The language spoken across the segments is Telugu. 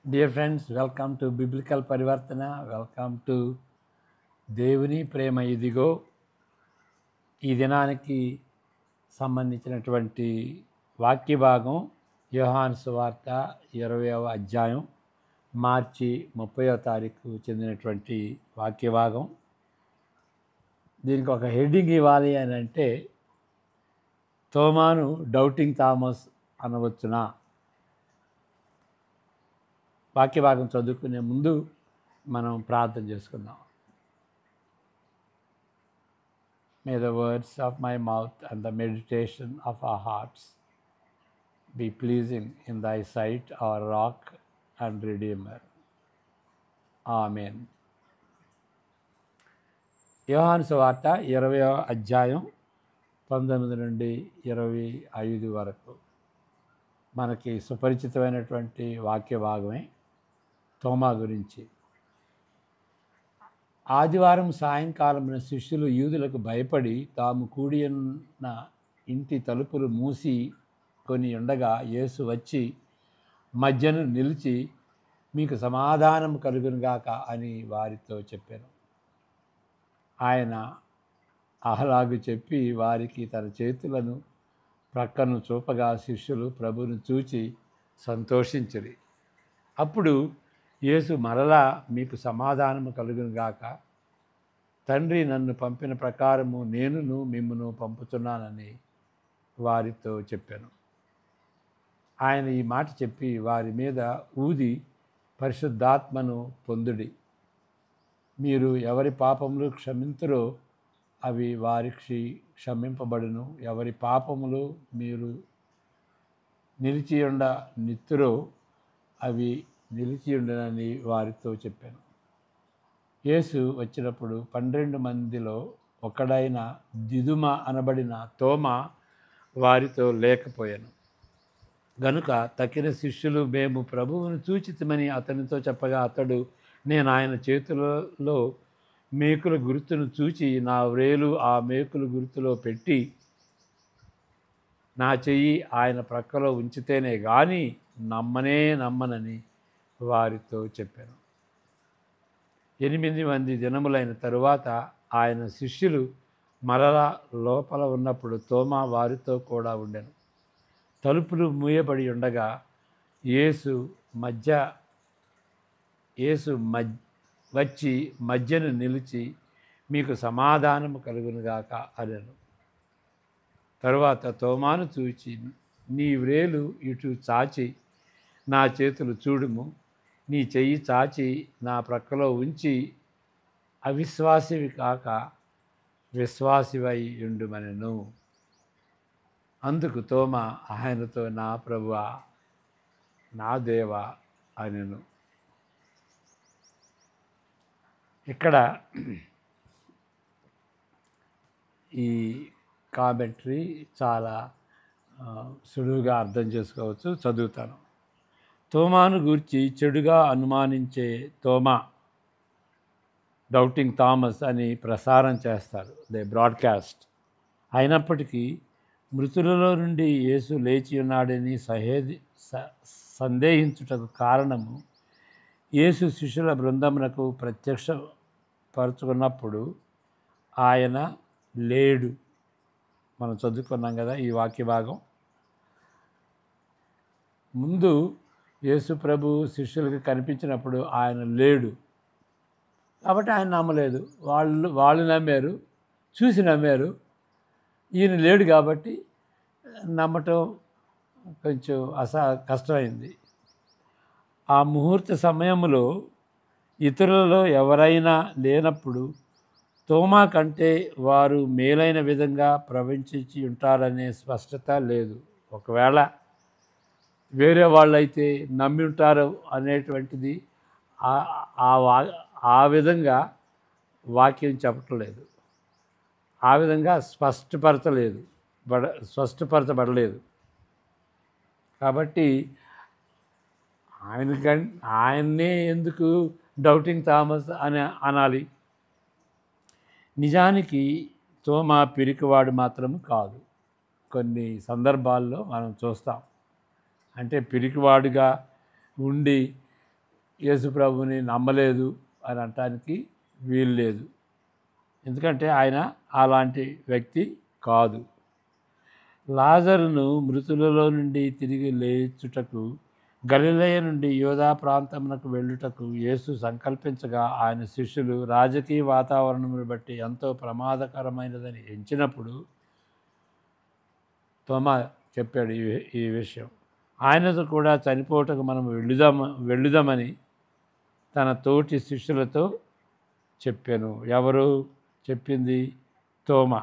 Dear friends, welcome to biblical పరివర్తన. వెల్కమ్ టు దేవుని ప్రేమ ఇదిగో. ఈ దినానికి సంబంధించినటువంటి వాక్య భాగం యోహాను సువార్త 20వ అధ్యాయం మార్చి 30వ తారీఖు చెందినటువంటి వాక్య భాగం. దీనికి ఒక హెడ్డింగ్ ఇవ్వాలి అని అంటే, తోమాను డౌటింగ్ థామస్ అనవచ్చునా? వాక్య భాగం చదువుకునే ముందు మనం ప్రార్థన చేసుకుందాం. May the words of my mouth and the meditation of our hearts be pleasing in thy sight, our rock and redeemer. Amen. యోహాను సువార్త 20వ అధ్యాయం 19 నుండి 25 వరకు మనకి సుపరిచితమైనటువంటి వాక్య భాగమే తోమా గురించి. ఆదివారం సాయంకాలమున శిష్యులు యూదులకు భయపడి తాము కూడి ఉన్న ఇంటి తలుపులు మూసి కొని ఉండగా యేసు వచ్చి మధ్యను నిలిచి, మీకు సమాధానం కలుగునుగాక అని వారితో చెప్పాను. ఆయన అలాగు చెప్పి వారికి తన చేతులను ప్రక్కను చూపగా శిష్యులు ప్రభువును చూచి సంతోషించిరి. అప్పుడు యేసు మరలా, మీకు సమాధానము కలుగునుగాక. తండ్రి నన్ను పంపిన ప్రకారము నేనును మిమ్మును పంపుతున్నానని వారితో చెప్పాను. ఆయన ఈ మాట చెప్పి వారి మీద ఊది, పరిశుద్ధాత్మను పొందుడి. మీరు ఎవరి పాపములు క్షమింతురో అవి వారికి క్షమింపబడును. ఎవరి పాపములు మీరు నిలిచియుండ నిత్తురో అవి నిలిచియుండనని వారితో చెప్పాను. యేసు వచ్చినప్పుడు 12 మందిలో ఒకడైన దిదుమ అనబడిన తోమా వారితో లేకపోయాను. గనుక తక్కిన శిష్యులు మేము ప్రభువును చూచితిమని అతనితో చెప్పగా, అతడు, నేను ఆయన చేతులలో మేకుల గుర్తును చూచి నా వ్రేలు ఆ మేకుల గుర్తులో పెట్టి నా చెయ్యి ఆయన ప్రక్కలో ఉంచితేనే గాని నమ్మనని వారితో చెప్పాను. 8 మంది దినములైన తరువాత ఆయన శిష్యులు మరలా లోపల ఉన్నప్పుడు తోమా వారితో కూడా ఉండెను. తలుపులు మూయబడి ఉండగా యేసు వచ్చి మధ్యను నిలిచి, మీకు సమాధానము కలుగునుగాక అనెను. తరువాత తోమాను చూచి, నీ వ్రేలు ఇటు చాచి నా చేతులు చూడుము, నీ చెయ్యి చాచి నా ప్రక్కలో ఉంచి అవిశ్వాసివి కాక విశ్వాసివై ఉండుమనెను. అందుకు తోమా ఆయనతో, నా ప్రభువా, నా దేవా అనెను. ఇక్కడ ఈ కామెంటరీ చాలా సులువుగా అర్థం చేసుకోవచ్చు. చదువుతాను. తోమాను గూర్చి చెడుగా అనుమానించే తోమా, డౌటింగ్ థామస్ అని ప్రసారం చేస్తారు, దే బ్రాడ్కాస్ట్. అయినప్పటికీ మృతులలో నుండి యేసు లేచి ఉన్నాడని సందేహించుటకు కారణము, యేసు శిష్యుల బృందమునకు ప్రత్యక్షపరుచుకున్నప్పుడు ఆయన లేడు. మనం చదువుకున్నాం కదా ఈ వాక్య భాగం. ముందు యేసు ప్రభు శిష్యులకు కనిపించినప్పుడు ఆయన లేడు కాబట్టి ఆయన నమ్మలేదు. వాళ్ళు నమ్మారు, చూసి నమ్మారు. ఈయన లేడు కాబట్టి నమ్మటం కొంచెం కష్టమైంది. ఆ ముహూర్త సమయంలో ఇతరులలో ఎవరైనా లేనప్పుడు తోమా కంటే వారు మేలైన విధంగా ప్రవచించి ఉంటారనే స్పష్టత లేదు. ఒకవేళ వేరే వాళ్ళైతే నమ్మి ఉంటారు అనేటువంటిది ఆ విధంగా వాక్యం చెప్పట్లేదు. ఆ విధంగా స్పష్టపరచబడలేదు. కాబట్టి ఆయన్నే ఎందుకు డౌటింగ్ థామస్ అని అనాలి? నిజానికి తోమా పిరికివాడు మాత్రం కాదు. కొన్ని సందర్భాల్లో మనం చూస్తాం. అంటే పిరికివాడుగా ఉండి యేసు ప్రభుని నమ్మలేదు అని అనటానికి వీలు లేదు. ఎందుకంటే ఆయన అలాంటి వ్యక్తి కాదు. లాజరును మృతులలో నుండి తిరిగి లేచుటకు గలిలయ నుండి యూదా ప్రాంతమునకు వెళ్ళుటకు యేసు సంకల్పించగా ఆయన శిష్యులు రాజకీయ వాతావరణమును బట్టి ఎంతో ప్రమాదకరమైనదని ఎంచినప్పుడు తోమా చెప్పాడు ఈ విషయం. ఆయనతో కూడా చనిపోవటకు మనం వెళ్ళుదామని తన తోటి శిష్యులతో చెప్పాను. ఎవరు చెప్పింది? తోమా.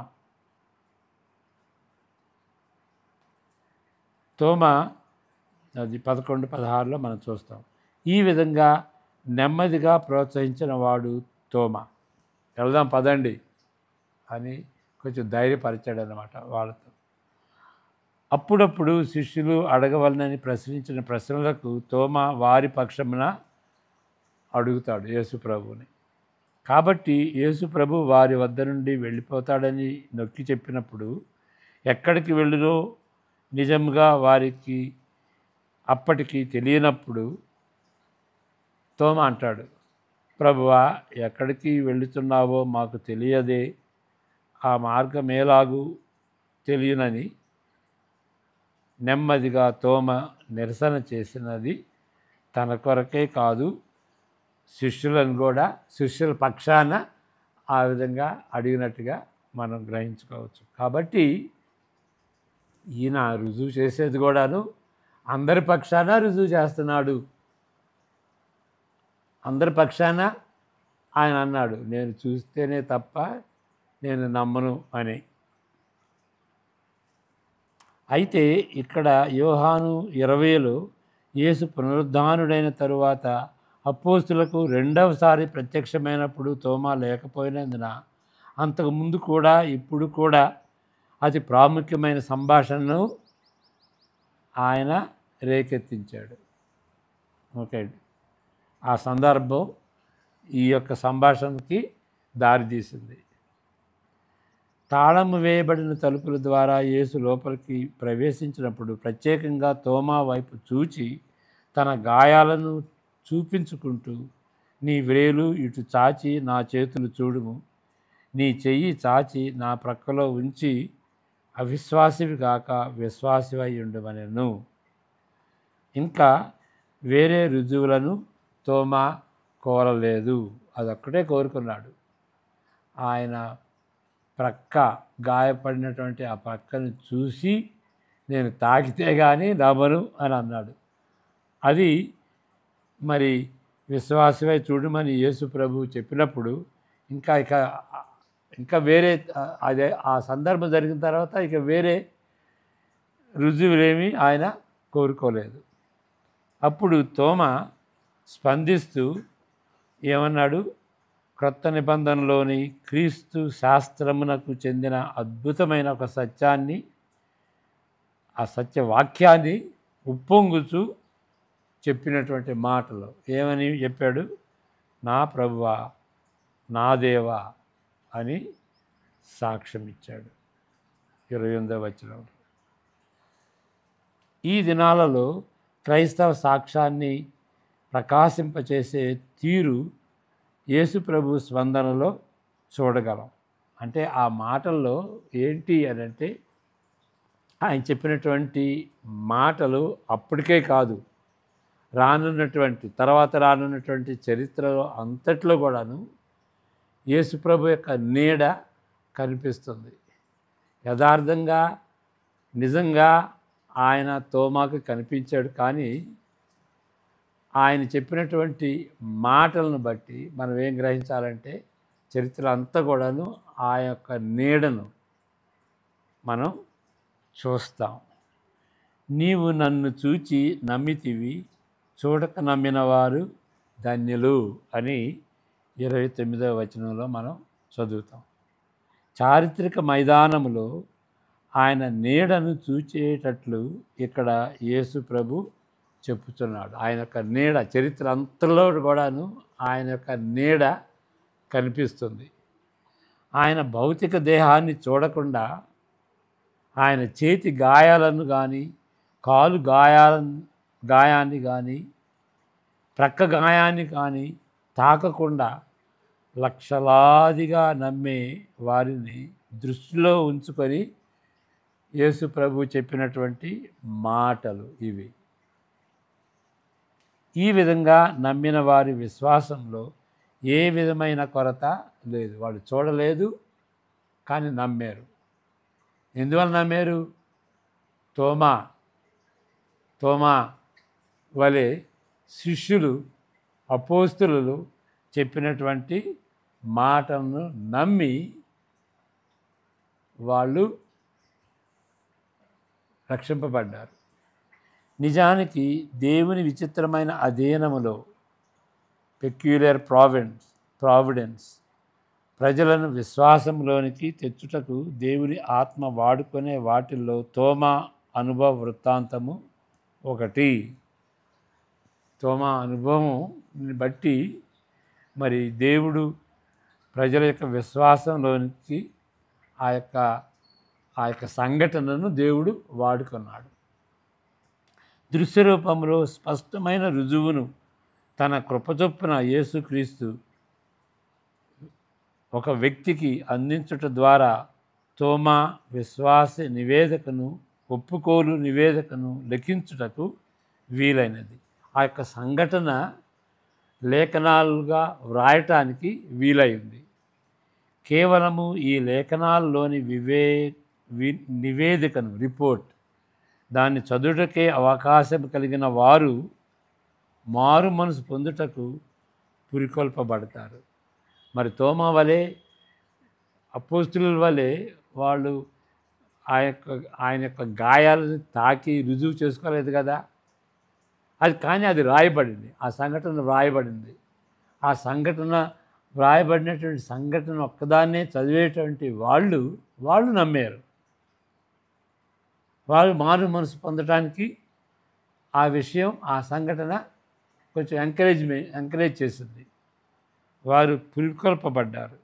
తోమా అది 11-16లో మనం చూస్తాం. ఈ విధంగా నెమ్మదిగా ప్రోత్సహించిన వాడు తోమా. వెళ్దాం పదండి అని కొంచెం ధైర్యపరిచాడు అన్నమాట వాళ్ళతో. అప్పుడప్పుడు శిష్యులు అడగవలనని ప్రశ్నించిన ప్రశ్నలకు తోమా వారి పక్షమున అడుగుతాడు యేసు ప్రభువుని. కాబట్టి యేసు ప్రభు వారి వద్ద నుండి వెళ్ళిపోతాడని నొక్కి చెప్పినప్పుడు ఎక్కడికి వెళ్ళునో నిజంగా వారికి అప్పటికి తెలియనప్పుడు తోమా అంటాడు, ప్రభువా, ఎక్కడికి వెళుతున్నావో మాకు తెలియదే, ఆ మార్గమేలాగూ తెలియనని నెమ్మదిగా తోమా నిరసన చేసినది తన కొరకే కాదు, శిష్యులను కూడా శిష్యుల పక్షాన ఆ విధంగా అడిగినట్టుగా మనం గ్రహించుకోవచ్చు. కాబట్టి ఈయన రుజువు చేసేది కూడాను అందరి పక్షాన రుజువు చేస్తున్నాడు. అందరి పక్షాన ఆయన అన్నాడు, నేను చూస్తేనే తప్ప నేను నమ్మను అని. అయితే ఇక్కడ యోహాను 20లో యేసు పునరుద్ధానుడైన తరువాత అపోస్తులకు రెండవసారి ప్రత్యక్షమైనప్పుడు తోమా లేకపోయినందున అంతకుముందు కూడా ఇప్పుడు కూడా అతి ప్రాముఖ్యమైన సంభాషణను ఆయన రేకెత్తించాడు. ఓకే, ఆ సందర్భం ఈ యొక్క సంభాషణకి దారితీసింది. తాళము వేయబడిన తలుపుల ద్వారా యేసు లోపలికి ప్రవేశించినప్పుడు ప్రత్యేకంగా తోమా వైపు చూచి తన గాయాలను చూపించుకుంటూ, నీ వ్రేలు ఇటు చాచి నా చేతులు చూడుము, నీ చెయ్యి చాచి నా ప్రక్కలో ఉంచి అవిశ్వాసివి కాక విశ్వాసివై ఉండమనెను. ఇంకా వేరే రుజువులను తోమా కోరలేదు, అదొక్కటే కోరుకున్నాడు. ఆయన ప్రక్క గాయపడినటువంటి ఆ ప్రక్కను చూసి నేను తాకితే కానీ నమ్మను అని అన్నాడు. అది మరి విశ్వాసమై చూడమని యేసు ప్రభువు చెప్పినప్పుడు ఇంకా వేరే అదే ఆ సందర్భం జరిగిన తర్వాత ఇక వేరే రుజువులేమీ ఆయన కోరుకోలేదు. అప్పుడు తోమా స్పందిస్తూ ఏమన్నాడు? క్రొత్త నిబంధనలోని క్రీస్తు శాస్త్రమునకు చెందిన అద్భుతమైన ఒక సత్యాన్ని, ఆ సత్యవాక్యాన్ని ఉప్పొంగుచూ చెప్పినటువంటి మాటలు ఏమని చెప్పాడు? నా ప్రభువా, నా దేవా అని సాక్ష్యం ఇచ్చాడు. 28వ వచనం. ఈ దినాలలో క్రైస్తవ సాక్ష్యాన్ని ప్రకాశింపచేసే తీరు యేసు ప్రభు స్పందనలో చూడగలం. అంటే ఆ మాటల్లో ఏంటి అని అంటే, ఆయన చెప్పినటువంటి మాటలు అప్పటికే కాదు, తర్వాత రానున్నటువంటి చరిత్రలో అంతట్లో కూడాను యేసు ప్రభు యొక్క నీడ కనిపిస్తుంది. యథార్థంగా నిజంగా ఆయన తోమాకు కనిపించాడు. కానీ ఆయన చెప్పినటువంటి మాటలను బట్టి మనం ఏం గ్రహించాలంటే, చరిత్ర అంతా కూడాను ఆ యొక్క నీడను మనం చూస్తాం. నీవు నన్ను చూచి నమ్మితివి, చూడక నమ్మిన వారు ధన్యులు అని 29వ వచనంలో మనం చదువుతాం. చారిత్రక మైదానములో ఆయన నీడను చూచేటట్లు ఇక్కడ యేసు ప్రభు చెప్పుతున్నాడు. ఆయన యొక్క నీడ చరిత్ర అంతలో కూడాను ఆయన యొక్క నీడ కనిపిస్తుంది. ఆయన భౌతిక దేహాన్ని చూడకుండా ఆయన చేతి గాయాలను కానీ కాలు గాయాన్ని కానీ ప్రక్క గాయాన్ని కానీ తాకకుండా లక్షలాదిగా నమ్మే వారిని దృష్టిలో ఉంచుకొని యేసు ప్రభు చెప్పినటువంటి మాటలు ఇవి. ఈ విధంగా నమ్మిన వారి విశ్వాసంలో ఏ విధమైన కొరత లేదు. వాళ్ళు చూడలేదు కానీ నమ్మారు. ఎందువల్ల నమ్మారు? తోమా వలె శిష్యులు అపోస్తలులు చెప్పినటువంటి మాటలను నమ్మి వాళ్ళు రక్షింపబడ్డారు. నిజానికి దేవుని విచిత్రమైన అధీనములో పెక్యులర్ ప్రావిడెన్స్ ప్రజలను విశ్వాసంలోనికి తెచ్చుటకు దేవుని ఆత్మ వాడుకునే వాటిల్లో తోమా అనుభవ వృత్తాంతము ఒకటి. తోమా అనుభవం బట్టి మరి దేవుడు ప్రజల యొక్క విశ్వాసంలోనికి ఆ యొక్క సంఘటనను దేవుడు వాడుకున్నాడు. దృశ్య రూపంలో స్పష్టమైన రుజువును తన కృపచొప్పున యేసుక్రీస్తు ఒక వ్యక్తికి అందించుట ద్వారా తోమా విశ్వాస నివేదికను, ఒప్పుకోలు నివేదికను లెక్కించుటకు వీలైనది. ఆ యొక్క సంఘటన లేఖనాలుగా వ్రాయటానికి వీలైంది. కేవలము ఈ లేఖనాల్లోని నివేదికను, రిపోర్ట్, దాన్ని చదువుటకే అవకాశం కలిగిన వారు మారు మనసు పొందుటకు పురికొల్పబడతారు. మరి తోమా వలె, అపోస్తలుల వలె వాళ్ళు ఆయన యొక్క గాయాలను తాకి రుజువు చేసుకోలేదు కదా. కానీ అది రాయబడింది, ఆ సంఘటన వ్రాయబడింది. ఆ సంఘటన వ్రాయబడినటువంటి సంఘటన ఒక్కదాన్నే చదివేటువంటి వాళ్ళు నమ్మారు. వాళ్ళు మారు మనసు పొందడానికి ఆ విషయం, ఆ సంఘటన కొంచెం ఎంకరేజ్ చేసింది. వారు పురికొల్పబడ్డారు.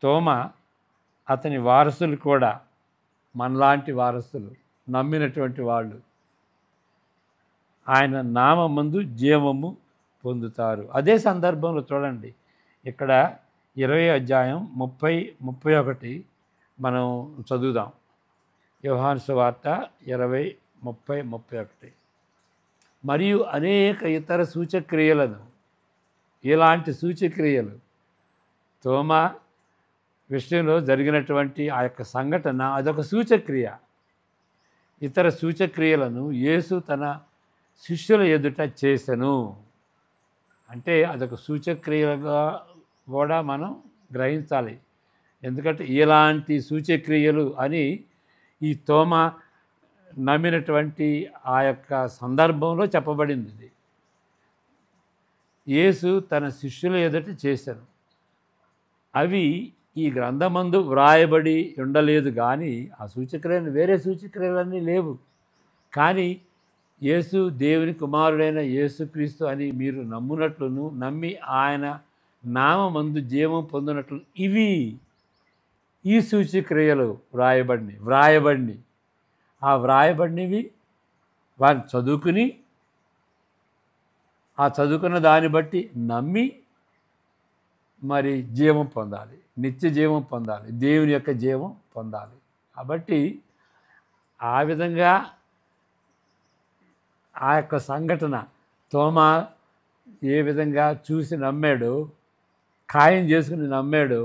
తోమా, అతని వారసులు కూడా మనలాంటి వారసులు, నమ్మినటువంటి వాళ్ళు ఆయన నామమందు జీవము పొందుతారు. అదే సందర్భంలో చూడండి, ఇక్కడ 20వ అధ్యాయం 30-31 మనం చదువుదాం. యోహాను సువార్త 20:30-31. మరియు అనేక ఇతర సూచక్రియలను, ఇలాంటి సూచక్రియలు తోమా విషయంలో జరిగినటువంటి ఆ యొక్క సంఘటన అదొక సూచక్రియ. ఇతర సూచక్రియలను యేసు తన శిష్యుల ఎదుట చేసెను. అంటే అదొక సూచక్రియగా కూడా మనం గ్రహించాలి. ఎందుకంటే ఇలాంటి సూచక్రియలు అని ఈ తోమా నమ్మినటువంటి ఆ యొక్క సందర్భంలో చెప్పబడింది. ఇది యేసు తన శిష్యుల ఎదుట చేశాను. అవి ఈ గ్రంథమందు వ్రాయబడి ఉండలేదు కానీ ఆ సూచక్రియలు, వేరే సూచక్రియలన్నీ లేవు. కానీ యేసు దేవుని కుమారుడైన యేసుక్రీస్తు అని మీరు నమ్మునట్లును, నమ్మి ఆయన నామమందు జీవం పొందినట్లు ఈ సూచక్రియలు వ్రాయబడినవి. ఆ వ్రాయబడినవి వారిని చదువుకుని, ఆ చదువుకున్న దాన్ని బట్టి నమ్మి మరి జీవం పొందాలి, నిత్య జీవం పొందాలి, దేవుని యొక్క జీవం పొందాలి. కాబట్టి ఆ విధంగా ఆ యొక్క సంఘటన తోమా ఏ విధంగా చూసి నమ్మాడో, ఖాయం చేసుకుని నమ్మాడో,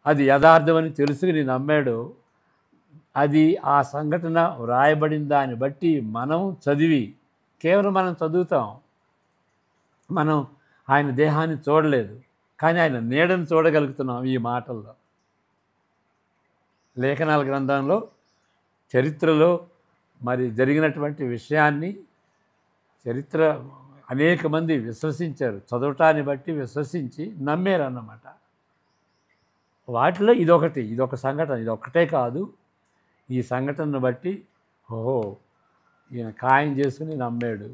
అది యథార్థమని తెలుసుకుని నమ్మాడో, అది ఆ సంఘటన వ్రాయబడిన దాన్ని బట్టి మనం చదివి, కేవలం మనం చదువుతాం, మనం ఆయన దేహాన్ని చూడలేదు కానీ ఆయన నీడను చూడగలుగుతున్నాం ఈ మాటల్లో. లేఖనాల గ్రంథంలో, చరిత్రలో మరి జరిగినటువంటి విషయాన్ని అనేక మంది విశ్వసించారు, చదవటాన్ని బట్టి విశ్వసించి నమ్మారు అన్నమాట. వాటిలో ఇదొక సంఘటన, ఇదొక్కటే కాదు. ఈ సంఘటనను బట్టి ఈయన ఖాయం చేసుకుని నమ్మాడు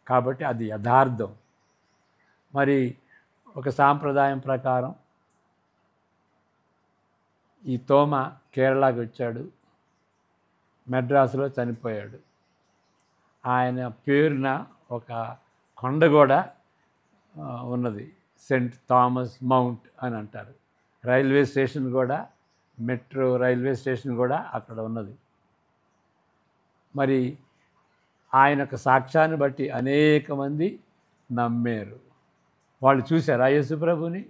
కాబట్టి అది యథార్థం. మరి ఒక సాంప్రదాయం ప్రకారం ఈ తోమా కేరళకి వచ్చాడు, మెడ్రాసులో చనిపోయాడు. ఆయన పేరున ఒక కొండ కూడా ఉన్నది, సెయింట్ థామస్ మౌంట్ అని అంటారు. రైల్వే స్టేషన్ కూడా, మెట్రో రైల్వే స్టేషన్ కూడా అక్కడ ఉన్నది. మరి ఆయన యొక్క సాక్ష్యాన్ని బట్టి అనేక మంది నమ్మారు. వాళ్ళు చూశారు యేసు ప్రభుని,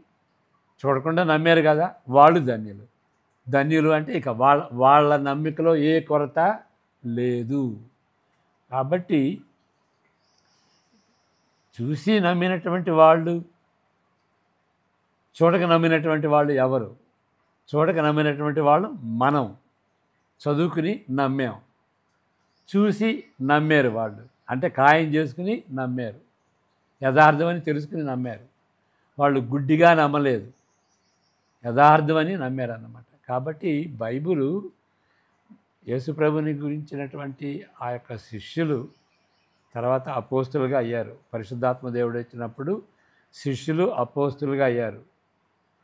చూడకుండా నమ్మారు కదా, వాళ్ళు ధన్యులు. ధన్యులు అంటే ఇక వాళ్ళ నమ్మికలో ఏ కొరత లేదు. కాబట్టి చూసి నమ్మినటువంటి వాళ్ళు, చూడక నమ్మినటువంటి వాళ్ళు ఎవరు? చూడక నమ్మినటువంటి వాళ్ళు మనం. చదువుకుని నమ్మాం, చూసి నమ్మారు వాళ్ళు, అంటే ఖాయం చేసుకుని నమ్మారు, యథార్థమని తెలుసుకుని నమ్మారు. వాళ్ళు గుడ్డిగా నమ్మలేదు, యథార్థమని నమ్మారు అన్నమాట. కాబట్టి బైబిలు యేసుప్రభుని గురించినటువంటి ఆ యొక్క శిష్యులు తర్వాత అపోస్తులుగా అయ్యారు. పరిశుద్ధాత్మ దేవుడు వచ్చినప్పుడు శిష్యులు అపోస్తులుగా అయ్యారు.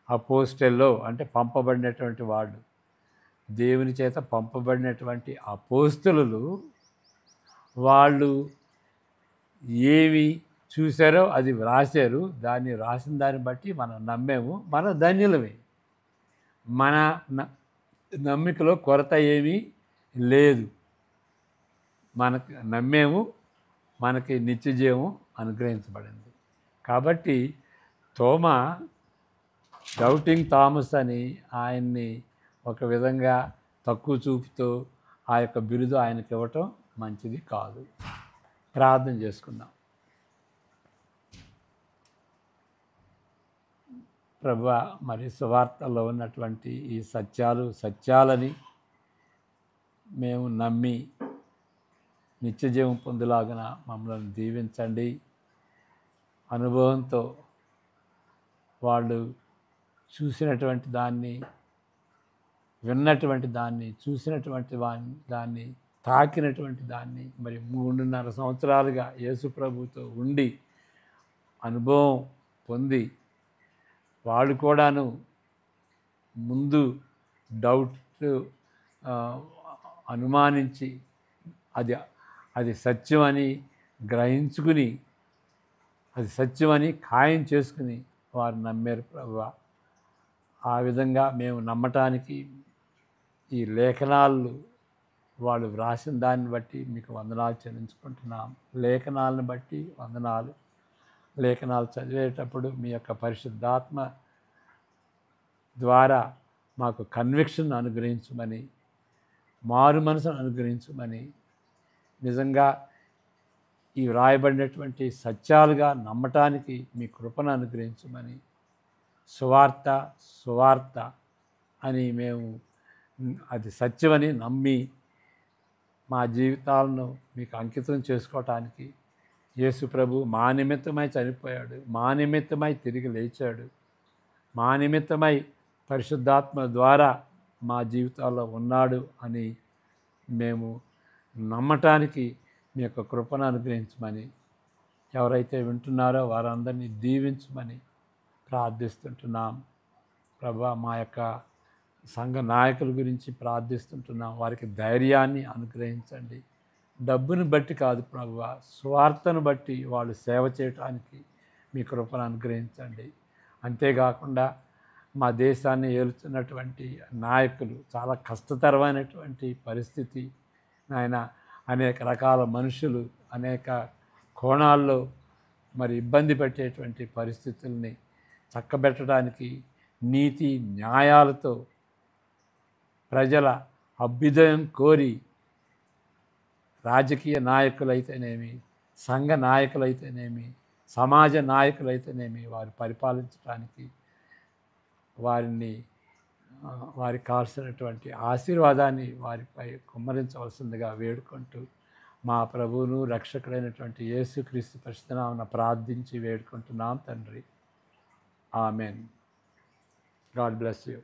అపోస్టెల్లో అంటే పంపబడినటువంటి వాళ్ళు, దేవుని చేత పంపబడినటువంటి అపోస్తులు. వాళ్ళు ఏమి చూశారో అది వ్రాసారు. దాన్ని రాసిన దాన్ని బట్టి మనం నమ్మాము, మన ధన్యులమే. మన నమ్మికలో కొరత ఏమీ లేదు. మనకు నమ్మాము, మనకి నిత్యజీవం అనుగ్రహించబడింది. కాబట్టి తోమా డౌటింగ్ థామస్ అని ఆయన్ని ఒక విధంగా తక్కువ చూపుతూ ఆ యొక్క బిరుదు ఆయనకి ఇవ్వటం మంచిది కాదు. ప్రార్థన చేసుకుందాం. ప్రభువా, మరి సువార్తలో ఉన్నటువంటి ఈ సత్యాలని మేము నమ్మి నిత్యజీవం పొందులాగున మమ్మల్ని దీవించండి. అనుభవంతో వాళ్ళు చూసినటువంటి దాన్ని, విన్నటువంటి దాన్ని, చూసినటువంటి దాన్ని, తాకినటువంటి దాన్ని, మరి 3.5 సంవత్సరాలుగా యేసు ప్రభుతో ఉండి అనుభవం పొంది వాళ్ళు కూడాను ముందు డౌట్ అనుమానించి అది సత్యమని గ్రహించుకుని, అది సత్యమని ఖాయం చేసుకుని వారు నమ్మారు ప్రభువా. ఆ విధంగా మేము నమ్మటానికి ఈ లేఖనాలు వాళ్ళు వ్రాసిన దాన్ని బట్టి మీకు వందనాలు చెల్లించుకుంటున్నాం. లేఖనాలను బట్టి వందనాలు. లేఖనాలు చదివేటప్పుడు మీ యొక్క పరిశుద్ధాత్మ ద్వారా మాకు కన్విక్షన్ అనుగ్రహించమని, మారు మనసును అనుగ్రహించమని, నిజంగా ఈ వ్రాయబడినటువంటి సత్యాలుగా నమ్మటానికి మీ కృపను అనుగ్రహించమని, సువార్త అని మేము అది సత్యమని నమ్మి మా జీవితాలను మీకు అంకితం చేసుకోవటానికి యేసు ప్రభు మా నిమిత్తమై చనిపోయాడు, మా నిమిత్తమై తిరిగి లేచాడు, మా నిమిత్తమై పరిశుద్ధాత్మ ద్వారా మా జీవితాల్లో ఉన్నాడు అని మేము నమ్మటానికి మీ యొక్క కృపను అనుగ్రహించమని, ఎవరైతే వింటున్నారో వారందరినీ దీవించమని ప్రార్థిస్తుంటున్నాం. ప్రభా, మా యొక్క సంఘ నాయకుల గురించి ప్రార్థిస్తుంటున్నాం. వారికి ధైర్యాన్ని అనుగ్రహించండి. డబ్బును బట్టి కాదు ప్రభువా, స్వార్థను బట్టి వాళ్ళు సేవ చేయటానికి మీ కృపను అనుగ్రహించండి. అంతేకాకుండా మా దేశాన్ని ఏలుతున్నటువంటి నాయకులు చాలా కష్టతరమైనటువంటి పరిస్థితి నాయన, అనేక రకాల మనుషులు అనేక కోణాల్లో మరి ఇబ్బంది పెట్టేటువంటి పరిస్థితుల్ని చక్కబెట్టడానికి నీతి న్యాయాలతో ప్రజల అభ్యుదయం కోరి రాజకీయ నాయకులైతేనేమి, సంఘ నాయకులైతేనేమి, సమాజ నాయకులైతేనేమి వారు పరిపాలించడానికి వారికి కావాల్సినటువంటి ఆశీర్వాదాన్ని వారిపై కుమ్మరించవలసిందిగా వేడుకుంటూ మా ప్రభువును రక్షకుడైనటువంటి యేసుక్రీస్తు పరిశుద్ధ నామమున ప్రార్థించి వేడుకుంటున్నాం తండ్రి. ఆమెన్. God bless you.